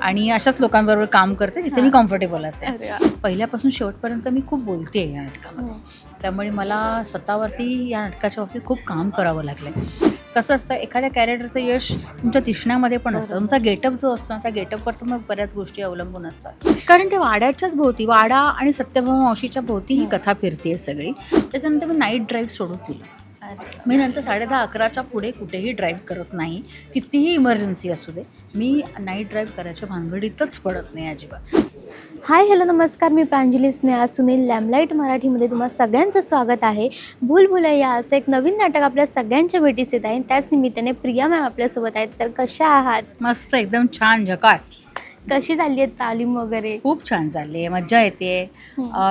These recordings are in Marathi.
आणि अशाच लोकांबरोबर काम करते जिथे मी कम्फर्टेबल असेल. अरे वा. पहिल्यापासून शेवटपर्यंत मी खूप बोलते या नाटकामध्ये. त्यामुळे मला स्वतःवरती या नाटकाच्या बाबतीत खूप काम करावं लागलं आहे. कसं असतं, एखाद्या कॅरेक्टरचं यश तुमच्या दिसण्यामध्ये पण असतं. तुमचा गेटअप जो असतो त्या गेटअपवर तर मग बऱ्याच गोष्टी अवलंबून असतात. कारण ते वाड्याच्याच भोवती, वाडा आणि सत्यभामा मावशीच्या भोवती ही कथा फिरते सगळी. त्याच्यानंतर मी नाईट ड्राईव्ह सोडून दिलं. मी नंतर 10:30-11च्या पुढे कुठेही ड्राईव्ह करत नाही. कितीही इमर्जन्सी असू दे, मी नाईट ड्राईव्ह करायच्या भानगडीतच पडत नाही अजिबात. हाय हॅलो नमस्कार, मी प्रांजली स्नेहा सुनील. लॅमलाईट मराठीमध्ये तुम्हा सगळ्यांचं स्वागत आहे. भूलभुलैया असं एक नवीन नाटक आपल्या सगळ्यांच्या भेटीस येत आहे. त्याच निमित्ताने प्रिया मॅम आपल्यासोबत आहेत. तर कशा आहात? मस्त, एकदम छान, झकास. कशी झाली आहे तालीम वगैरे? खूप छान चालली आहे, मज्जा येते.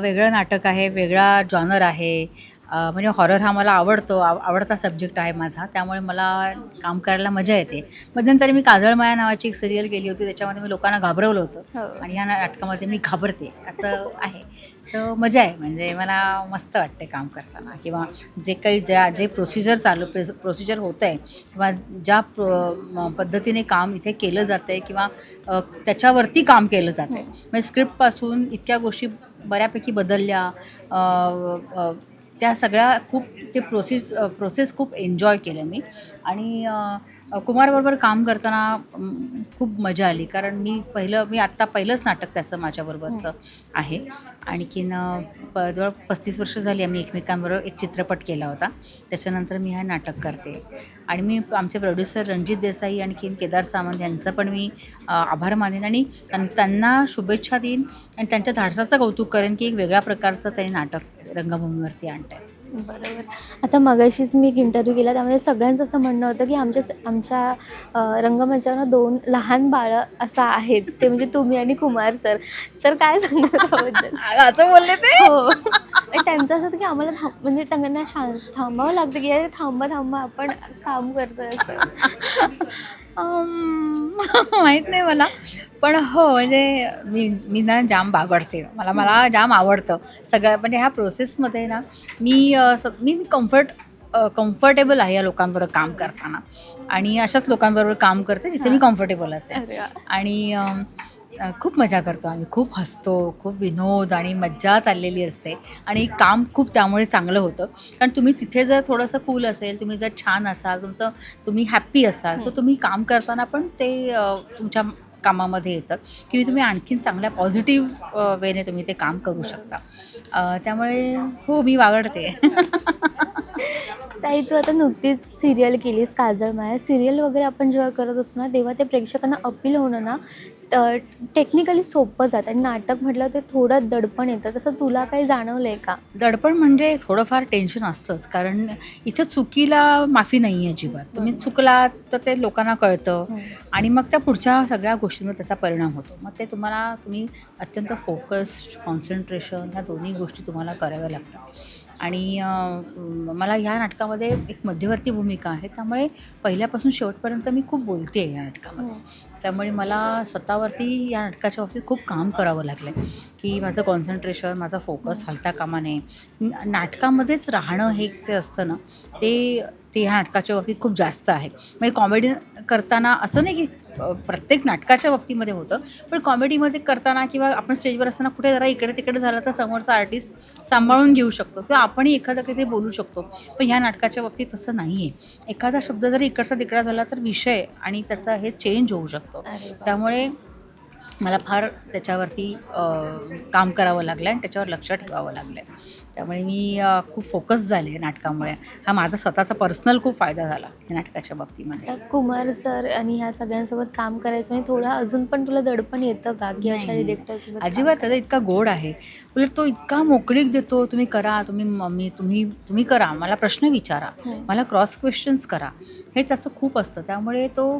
वेगळं नाटक आहे, वेगळा जॉनर आहे. म्हणजे हॉरर हा मला आवडता सब्जेक्ट आहे माझा, त्यामुळे मला काम करायला मजा येते. मध्यंतरी मी काजळमाया नावाची एक सिरियल केली होती, त्याच्यामध्ये मी लोकांना घाबरवलं होतं आणि ह्या नाटकामध्ये मी घाबरते असं आहे. सो मजा आहे, म्हणजे मला मस्त वाटते काम करताना. किंवा जे काही जे प्रोसिजर होतं आहे किंवा ज्या पद्धतीने काम इथे केलं जातं आहे किंवा त्याच्यावरती काम केलं जातं आहे. म्हणजे स्क्रिप्टपासून इतक्या गोष्टी बऱ्यापैकी बदलल्या. त्या सगळ्या खूप ते प्रोसेस खूप एन्जॉय केलं मी. आणि कुमारबरोबर काम करताना खूप मजा आली, कारण मी आत्ता पहिलंच नाटक त्याचं माझ्याबरोबरचं आहे. आणखीन जवळ 35 वर्ष झाली आम्ही एकमेकांबरोबर एक चित्रपट केला होता. त्याच्यानंतर मी हे नाटक करते. आणि मी आमचे प्रोड्युसर रणजित देसाई आणखीन केदार सामंत यांचं पण मी आभार मानेन आणि त्यांना शुभेच्छा देईन आणि त्यांच्या धाडसाचं कौतुक करेन की एक वेगळ्या प्रकारचं ते नाटक रंगभूमीवरती आणत आहेत. बरोबर. आता मगाशीच मी एक इंटरव्ह्यू केला, त्यामध्ये सगळ्यांचं असं म्हणणं होतं की आमच्या रंगमंचावर 2 लहान बाळं असं आहेत, ते म्हणजे तुम्ही आणि कुमार सर. तर काय सांगणार त्याबद्दल? असं बोलले ते? हो. आणि त्यांचं असं होतं की आम्हाला म्हणजे त्यांना थांबावं लागतं की अरे थांबा आपण काम करतोय असं. माहीत नाही मला, पण हो, म्हणजे मी ना जाम बागडते. मला जाम आवडतं सगळं. म्हणजे ह्या प्रोसेसमध्ये ना मी कम्फर्टेबल आहे या लोकांबरोबर काम करताना. आणि अशाच लोकांबरोबर काम करते जिथे मी कम्फर्टेबल असेल. अरे वा. आणि खूप मजा करतो आम्ही, खूप हसतो, खूप विनोद आणि मज्जा चाललेली असते. आणि काम खूप त्यामुळे चांगलं होतं. कारण तुम्ही तिथे जर थोडंसं कूल असेल, तुम्ही जर छान असाल, तुम्ही हॅप्पी असाल, तर तुम्ही काम करताना पण ते तुमच्या कामामध्ये येतं की तुम्ही आणखीन चांगल्या पॉझिटिव्ह वेने तुम्ही ते काम करू शकता. त्यामुळे हो, मी वागडते. ताई, तू आता नुकतीच सिरियल केलीस काजळमाया. सिरियल वगैरे आपण जेव्हा करत असतो ना, तेव्हा ते प्रेक्षकांना अपील होणं ना टेक्निकली सोपं जातं. आणि नाटक म्हटलं ते थोडं दडपण येतं. तसं तुला काही जाणवलं आहे का? दडपण म्हणजे थोडंफार टेन्शन असतंच, कारण इथं चुकीला माफी नाही आहे अजिबात. तुम्ही चुकलात तर ते लोकांना कळतं आणि मग त्या पुढच्या सगळ्या गोष्टींवर त्याचा परिणाम होतो. मग ते तुम्ही अत्यंत फोकस्ड, कॉन्सन्ट्रेशन ह्या दोन्ही गोष्टी तुम्हाला कराव्या लागतात. आणि मला ह्या नाटकामध्ये एक मध्यवर्ती भूमिका आहे, त्यामुळे पहिल्यापासून शेवटपर्यंत मी खूप बोलते आहे या नाटकामध्ये. त्यामुळे मला स्वतःवरती या नाटकाच्या बाबतीत खूप काम करावं लागलं आहे की माझं कॉन्सन्ट्रेशन, माझा फोकस हलता कामा नये. नाटकामध्येच राहणं हे जे असतं ना, ते ह्या नाटकाच्या बाबतीत खूप जास्त आहे. म्हणजे कॉमेडी करताना असं नाही की प्रत्येक नाटकाच्या बाबतीमध्ये होतं, पण कॉमेडीमध्ये करताना किंवा आपण स्टेजवर असताना कुठे जरा इकडे तिकडे झालं तर समोरचा आर्टिस्ट सांभाळून घेऊ शकतो किंवा आपणही एखादं काही बोलू शकतो. पण ह्या नाटकाच्या बाबतीत तसं नाही आहे. एखादा शब्द जरी इकडचा तिकडा झाला तर विषय आणि त्याचा हे चेंज होऊ शकतो. त्यामुळे मला फार त्याच्यावरती काम करावं लागलं आणि त्याच्यावर लक्ष ठेवावं लागलं आहे. त्यामुळे मी खूप फोकस झाले नाटकामुळे. हा माझा स्वतःचा पर्सनल खूप फायदा झाला या नाटकाच्या बाबतीमध्ये. आता कुमार सर आणि ह्या सगळ्यांसोबत काम करायचं आणि थोडं अजून पण तुला दडपण येतं का की अशा डिरेक्टरसोबत? अजिबात. त्याचा इतका गोड आहे. उलट तो इतका मोकळीक देतो, तुम्ही करा, तुम्ही करा, मला प्रश्न विचारा, मला क्रॉस क्वेश्चन्स करा, हे त्याचं खूप असतं. त्यामुळे तो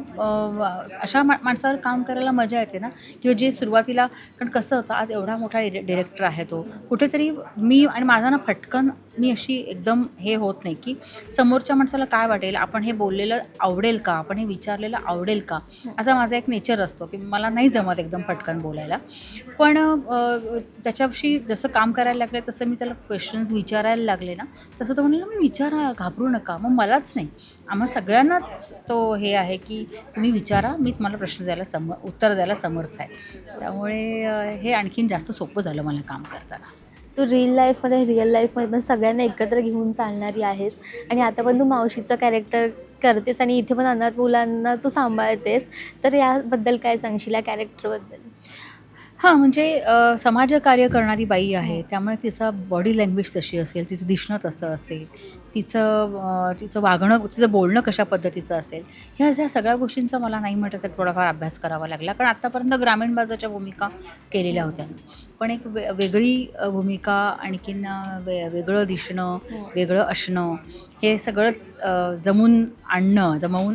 अशा माणसावर काम करायला मजा येते ना. किंवा जे सुरुवातीला, कारण कसं होतं, आज एवढा मोठा डिरेक्टर आहे तो, कुठेतरी मी आणि माझा बोलताना फटकन मी अशी एकदम हे होत नाही की समोरच्या माणसाला काय वाटेल, आपण हे बोललेलं आवडेल का, आपण हे विचारलेलं आवडेल का, असा माझा एक नेचर असतो की मला नाही जमत एकदम फटकन बोलायला. पण त्याच्याशी जसं काम करायला लागले तसं मी त्याला क्वेश्चन्स विचारायला लागले ना, तसं तो म्हणाला, मी विचारा, घाबरू नका. मग मलाच नाही, आम्हा सगळ्यांनाच तो हे आहे की तुम्ही विचारा, मी तुम्हाला प्रश्न द्यायला उत्तर द्यायला समर्थ आहे. त्यामुळे हे आणखीन जास्त सोपं झालं मला काम करताना. तू रिअल लाईफमध्ये पण सगळ्यांना एकत्र घेऊन चालणारी आहेस आणि आता पण तू मावशीचं कॅरेक्टर करतेस आणि इथे पण अनाथ मुलांना तू सांभाळतेस. तर याबद्दल काय सांगशील, या कॅरेक्टरबद्दल? हां, म्हणजे समाजकार्य करणारी बाई आहे, त्यामुळे तिचा बॉडी लँग्वेज तशी असेल, तिचं दिसणं तसं असेल, तिचं वागणं, तिचं बोलणं कशा पद्धतीचं असेल, ह्या सगळ्या गोष्टींचा मला नाही म्हटलं तर थोडाफार अभ्यास करावा लागला. कारण आत्तापर्यंत ग्रामीण भागाच्या भूमिका केलेल्या होत्या, पण एक वेगळी भूमिका, आणखीन वेगळं दिसणं, वेगळं असणं, हे सगळंच जमवून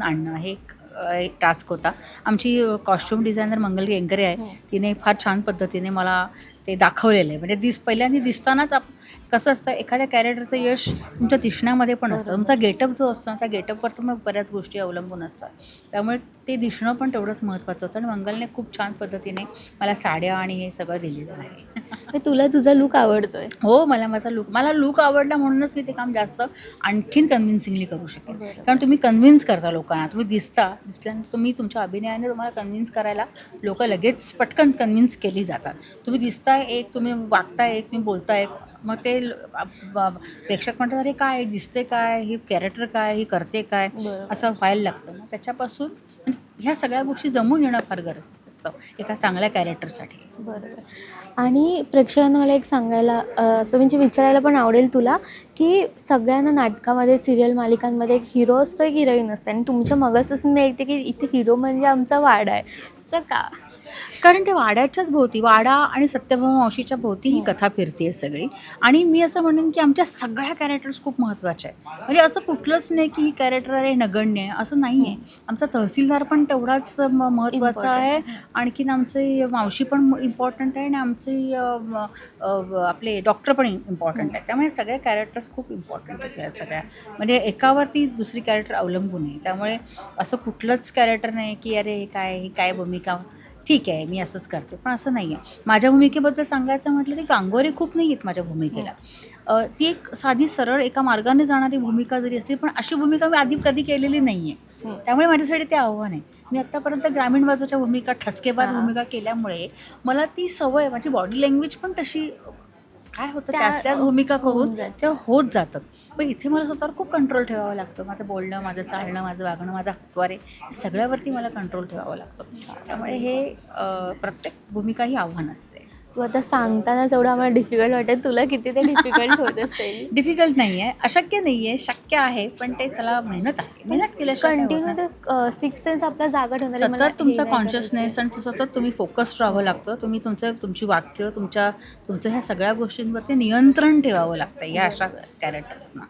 आणणं हे एक टास्क होता. आमची कॉस्ट्युम डिझायनर मंगल गेंगरे आहे, तिने फार छान पद्धतीने मला ते दाखवलेलं आहे. म्हणजे पहिल्यांदा दिसतानाच कसं असतं, एखाद्या कॅरेक्टरचं यश तुमच्या दिसण्यामध्ये पण असतं, तुमचा गेटअप जो असतो ना, त्या गेटअपवर तर मग बऱ्याच गोष्टी अवलंबून असतात. त्यामुळे ते दिसणं पण तेवढंच महत्त्वाचं होतं आणि मंगलने खूप छान पद्धतीने मला साड्या आणि हे सगळं दिलेलं आहे. तुला तुझा लूक आवडतोय? हो, मला लूक आवडला म्हणूनच मी ते काम जास्त आणखीन कन्व्हिन्सिंगली करू शकेन. कारण तुम्ही कन्व्हिन्स करता लोकांना, तुम्ही दिसल्यानंतर तुम्ही तुमच्या अभिनयाने तुम्हाला कन्व्हिन्स करायला लोक लगेच पटकन कन्व्हिन्स केली जातात. तुम्ही दिसताय एक, तुम्ही वागताय एक, तुम्ही बोलताय एक, मग ते प्रेक्षक म्हणतात, अरे काय दिसते, काय ही कॅरेक्टर, काय ही करते काय, असं व्हायला लागतं. मग त्याच्यापासून ह्या सगळ्या गोष्टी जमून येणं फार गरजेचं असतं एका चांगल्या कॅरेक्टरसाठी. बरोबर. आणि प्रेक्षकांना मला एक सांगायला असं म्हणजे विचारायला पण आवडेल तुला, की सगळ्यांना नाटकामध्ये, सिरियल मालिकांमध्ये एक हिरो असतो, एक हिरोईन असते आणि तुमच्या मगापासून मी ऐकते की इथे हिरो म्हणजे आमचा वाडा आहे. असं का? कारण ते वाड्याच्याच भोवती, वाडा आणि सत्यभामा मावशीच्या भोवती ही कथा फिरते सगळी. आणि मी असं म्हणेन की आमच्या सगळ्या कॅरेक्टर्स खूप महत्त्वाच्या आहेत. म्हणजे असं कुठलंच नाही की ही कॅरेक्टर आहे नगण्य आहे, असं नाही आहे. आमचा तहसीलदार पण तेवढाच महत्त्वाचा आहे, आणखीन आमची मावशी पण इम्पॉर्टंट आहे आणि आमची आपले डॉक्टर पण इम्पॉर्टंट आहे. त्यामुळे सगळ्या कॅरेक्टर्स खूप इम्पॉर्टंट आहेत या सगळ्या. म्हणजे एकावरती दुसरी कॅरेक्टर अवलंबून आहे. त्यामुळे असं कुठलंच कॅरेक्टर नाही की अरे ही काय भूमिका, ठीक आहे मी असंच करते, पण असं नाही आहे. माझ्या भूमिकेबद्दल सांगायचं म्हटलं तर गांगोरे खूप नाही आहेत माझ्या भूमिकेला. ती एक साधी सरळ एका मार्गाने जाणारी भूमिका जरी असली, पण अशी भूमिका मी आधी कधी केलेली नाही आहे. त्यामुळे माझ्यासाठी ते आव्हान आहे. मी आत्तापर्यंत ग्रामीण बाजूच्या भूमिका, ठसकेबाज भूमिका केल्यामुळे मला ती सवय, माझी बॉडी लँग्वेज पण तशी काय होतं, त्याच भूमिका करून ते होत जातं. पण इथे मला स्वतःवर खूप कंट्रोल ठेवावं लागतं. माझं बोलणं, माझं चालणं, माझं वागणं, माझा हातवारे, सगळ्यावरती मला कंट्रोल ठेवावं लागतं. त्यामुळे हे प्रत्येक भूमिका ही आव्हान असते. तू आता सांगतानाच एवढं आम्हाला डिफिकल्ट वाटत, तुला किती ते डिफिकल्ट होत असेल? डिफिकल्ट नाही आहे, अशक्य नाही आहे, शक्य आहे, पण ते त्याला मेहनत आहे. मेहनत केल्याशिवाय कंटिन्यू ते सिक्स सेन्स आपला जागा ठेवणार, सतत तुमचा कॉन्शियसनेस आणि सतत तुम्ही फोकस्ड राहावं लागतं. तुम्ही तुमची वाक्य, तुमच्या ह्या सगळ्या गोष्टींवरती नियंत्रण ठेवावं लागतं या अशा कॅरेक्टर्सना.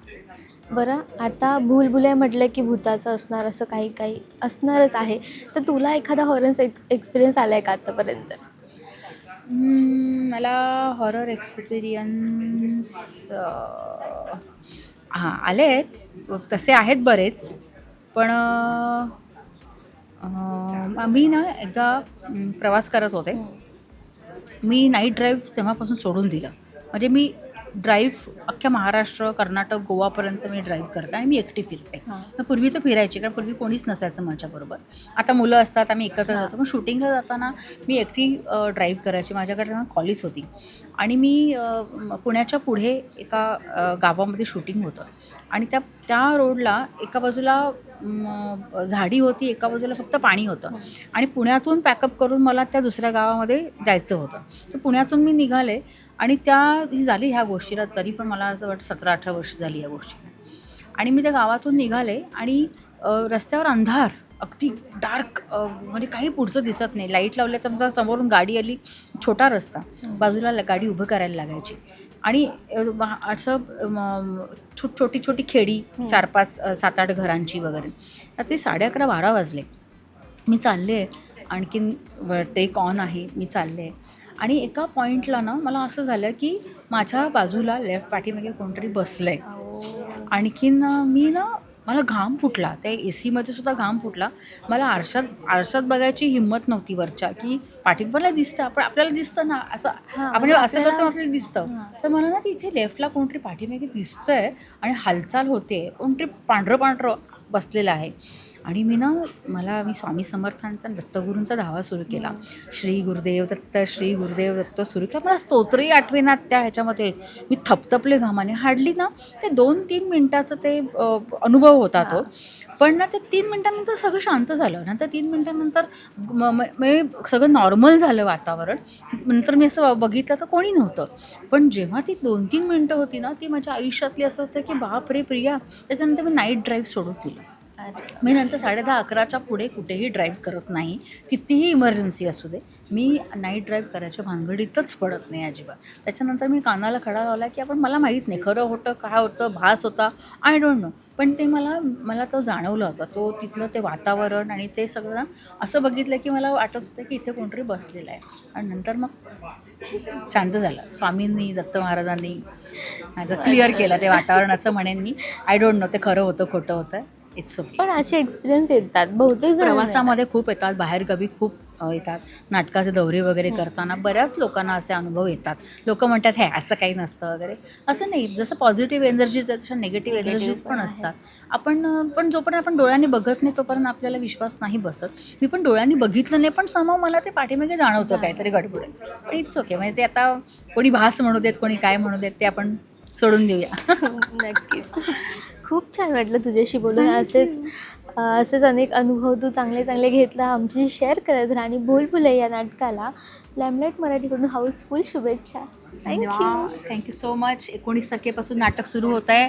बरं, आता भूलभुलैया म्हटलं की भूताचं असणार, असं काही असणारच आहे. तर तुला एखादा हॉरर एक्सपिरियन्स आला आहे का आत्तापर्यंत? मला हॉरर एक्सपिरियन्स आले आहेत, तसे आहेत बरेच. पण मी ना एकदा प्रवास करत होते. मी नाईट ड्राईव्ह तेव्हापासून सोडून दिलं. म्हणजे मी ड्राईव्ह अख्ख्या महाराष्ट्र, कर्नाटक, गोवापर्यंत मी ड्राईव्ह करते आणि मी एकटी फिरते. पूर्वी तर फिरायची, कारण पूर्वी कोणीच नसायचं माझ्याबरोबर. आता मुलं असतात, आम्ही एकत्र जातो. पण शूटिंगला जाताना मी एकटी ड्राईव्ह करायची. माझ्याकडे तेव्हा कॉलेज होती आणि मी पुण्याच्या पुढे एका गावामध्ये शूटिंग होतं आणि त्या रोडला एका बाजूला झाडी होती, एका बाजूला फक्त पाणी होतं आणि पुण्यातून पॅकअप करून मला त्या दुसऱ्या गावामध्ये जायचं होतं. तर पुण्यातून मी निघाले आणि झाली ह्या गोष्टीला तरी पण मला असं वाटतं 17-18 वर्ष झाली या गोष्टीला. आणि मी त्या गावातून निघाले आणि रस्त्यावर अंधार, अगदी डार्क, म्हणजे काही पुढचं दिसत नाही. लाईट लावल्या तर समजा समोरून गाडी आली, छोटा रस्ता, बाजूला गाडी उभं करायला लागायची आणि असं छोटी खेडी, 4-5, 7-8 घरांची वगैरे. तर ते 11:30-12 वाजले. मी चालले, आणखीन टेक ऑन आहे, मी चालले आणि एका पॉईंटला ना मला असं झालं की माझ्या बाजूला लेफ्ट पाठीमागे कोणतरी बसलं आहे. आणखीन मी ना मला घाम फुटला, त्या एसीमध्ये सुद्धा घाम फुटला. मला आरशात बघायची हिंमत नव्हती वरच्या, की पाठीमागला दिसतं, आपल्याला दिसतं ना असं, आपण जेव्हा असं करतो आपल्याला दिसतं. तर मला ना तिथे लेफ्टला कोणतरी पाठीमागे दिसतंय आणि हालचाल होते, कोणतरी पांढरं बसलेलं आहे. आणि मी स्वामी समर्थांचा दत्तगुरूंचा धावा सुरू केला. श्री गुरुदेव दत्त, श्री गुरुदेव दत्त सुरू केला. मला स्तोत्रही आठवेनात त्या ह्याच्यामध्ये. मी थपथपले घामाने. हार्डली ना ते 2-3 मिनटाचा ते अनुभव होता तो. पण ना ते 3 मिनटानंतर सगळं शांत झालं. नंतर 3 मिनटानंतर सगळं नॉर्मल झालं वातावरण. नंतर मी असं बघितलं तर कोणी नव्हतं. पण जेव्हा ती 2-3 मिनटं होती ना, ती माझ्या आयुष्यातली असं होतं की बापरे प्रिया. त्याच्यानंतर मी नाईट ड्राईव्ह सोडून दिलं. मी नंतर 10:30-11च्या पुढे कुठेही ड्राईव्ह करत नाही. कितीही इमर्जन्सी असू दे, मी नाईट ड्राईव्ह करायच्या भानगडीतच पडत नाही अजिबात. त्याच्यानंतर मी कानाला खडा लावला की आपण, मला माहीत नाही खरं होतं, काय होतं, भास होता, आय डोंट नो. पण ते मला तो जाणवलं होतं. तो तिथलं ते वातावरण आणि ते सगळं ना असं बघितलं की मला वाटत होतं की इथे कोणतरी बसलेलं आहे. आणि नंतर मग शांत झालं. स्वामींनी, दत्त महाराजांनी माझं क्लिअर केलं ते वातावरणाचं, म्हणेन मी. आय डोंट नो ते खरं होतं खोटं होतं, इट्स ओके. पण असे एक्सपिरियन्स येतात बहुतेक जणांना. प्रवासामध्ये खूप येतात, बाहेरगावी खूप येतात. नाटकाचे दौरे वगैरे करताना बऱ्याच लोकांना असे अनुभव येतात. लोक म्हणतात हे असं काही नसतं वगैरे. असं नाही, जसं पॉझिटिव्ह एनर्जीज आहेत तशा निगेटिव्ह एनर्जीज पण असतात. पण जोपर्यंत आपण डोळ्यांनी बघत नाही तोपर्यंत आपल्याला विश्वास नाही बसत. मी पण डोळ्यांनी बघितलं नाही, पण समोर मला ते पाठीमागे जाणवतं काहीतरी गडबड. पण इट्स ओके. म्हणजे ते आता कोणी भास म्हणू देत, कोणी काय म्हणू देत, ते आपण सोडून देऊया. नक्कीच. खूप छान वाटलं तुझ्याशी बोलून. असेच अनेक अनुभव तू चांगले घेतला आमच्याशी शेअर करत राहा. आणि भूलभुलैया या नाटकाला लॅमलाईट मराठीकडून हाऊसफुल शुभेच्छा. Thank you so much. 19 तारखेपासून नाटक सुरू होत आहे.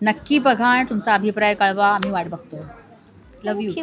नक्की बघा आणि तुमचा अभिप्राय कळवा. आम्ही वाट बघतो. Love you.